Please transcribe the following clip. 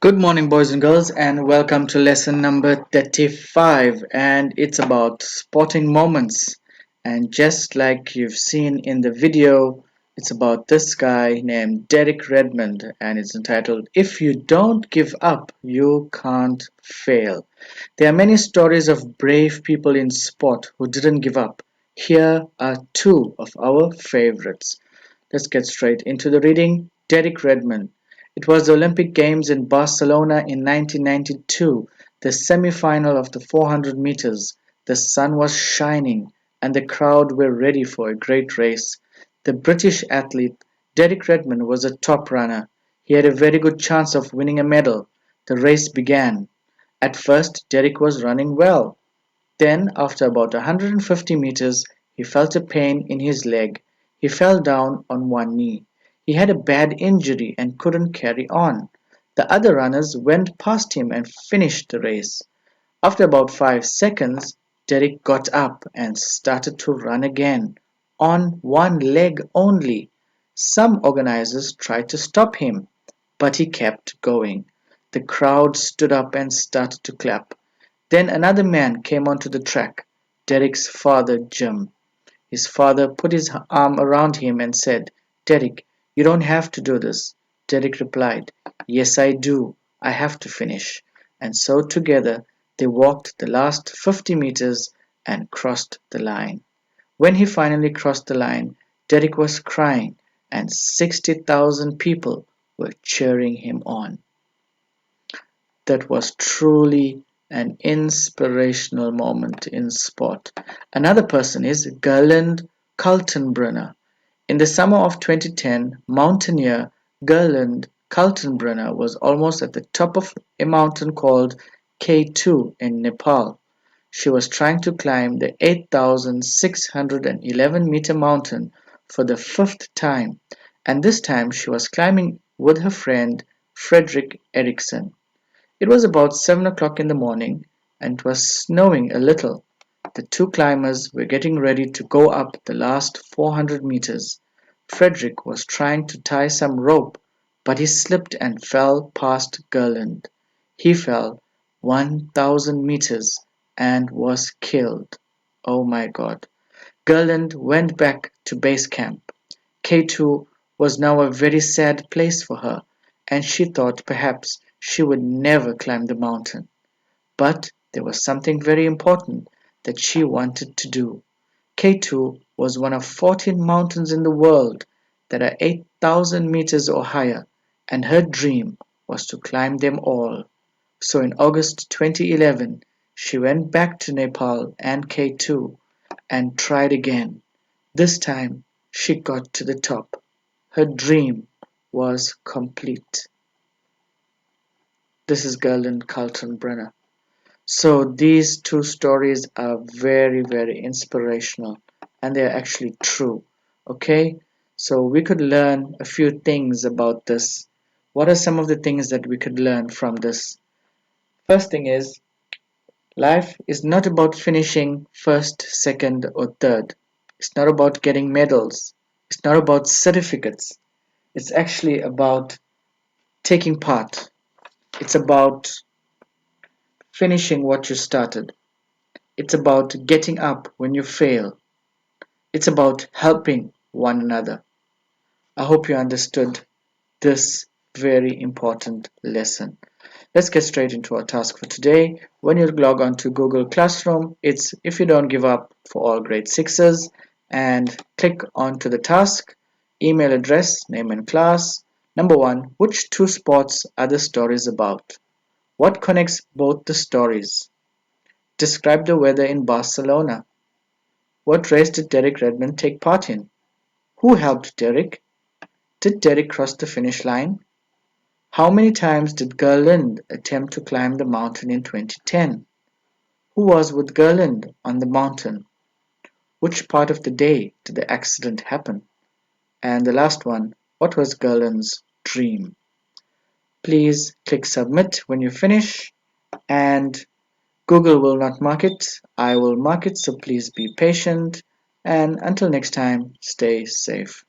Good morning, boys and girls, and welcome to lesson number 35. And it's about spotting moments. And just like you've seen in the video, it's about this guy named Derek Redmond, and it's entitled If You Don't Give Up, You Can't Fail. There are many stories of brave people in sport who didn't give up. Here are two of our favorites. Let's get straight into the reading. Derek Redmond. It was the Olympic Games in Barcelona in 1992, the semi-final of the 400 meters. The sun was shining and the crowd were ready for a great race. The British athlete Derek Redmond was a top runner. He had a very good chance of winning a medal. The race began. At first, Derek was running well. Then, after about 150 meters, he felt a pain in his leg. He fell down on one knee. He had a bad injury and couldn't carry on. The other runners went past him and finished the race. After about 5 seconds, Derek got up and started to run again, on one leg only. Some organizers tried to stop him, but he kept going. The crowd stood up and started to clap. Then another man came onto the track, Derek's father, Jim. His father put his arm around him and said, Derek, you don't have to do this. Derek replied, Yes, I do. I have to finish. And so together they walked the last 50 meters and crossed the line. When he finally crossed the line, Derek was crying and 60,000 people were cheering him on. That was truly an inspirational moment in sport. Another person is Gerland Kaltenbrunner. In the summer of 2010, mountaineer Gerland Kaltenbrunner was almost at the top of a mountain called K2 in Nepal. She was trying to climb the 8,611-meter mountain for the fifth time, and this time she was climbing with her friend Frederick Eriksson. It was about 7 o'clock in the morning, and it was snowing a little. The two climbers were getting ready to go up the last 400 meters. Frederick was trying to tie some rope, but he slipped and fell past Gerland. He fell 1,000 meters and was killed. Oh my God. Gerland went back to base camp. K2 was now a very sad place for her, and she thought perhaps she would never climb the mountain. But there was something very important that she wanted to do. K2 was one of 14 mountains in the world that are 8,000 meters or higher, and her dream was to climb them all. So in August 2011, she went back to Nepal and K2 and tried again. This time she got to the top. Her dream was complete. This is Gerland Kaltenbrunner. So these two stories are very, very inspirational and they are actually true. Okay, so we could learn a few things about this. What are some of the things that we could learn from this? First thing is, life is not about finishing first, second, or third. It's not about getting medals. It's not about certificates. It's actually about taking part. It's about finishing what you started. It's about getting up when you fail. It's about helping one another. I hope you understood this very important lesson. Let's get straight into our task for today. When you log on to Google Classroom, it's if you don't give up for all grade sixes and click onto the task, email address, name and class. Number one, which two sports are the stories about? What connects both the stories? Describe the weather in Barcelona. What race did Derek Redmond take part in? Who helped Derek? Did Derek cross the finish line? How many times did Gerland attempt to climb the mountain in 2010? Who was with Gerland on the mountain? Which part of the day did the accident happen? And the last one, what was Gerland's dream? Please click submit when you finish, and Google will not mark it. I will mark it, so please be patient. And until next time, stay safe.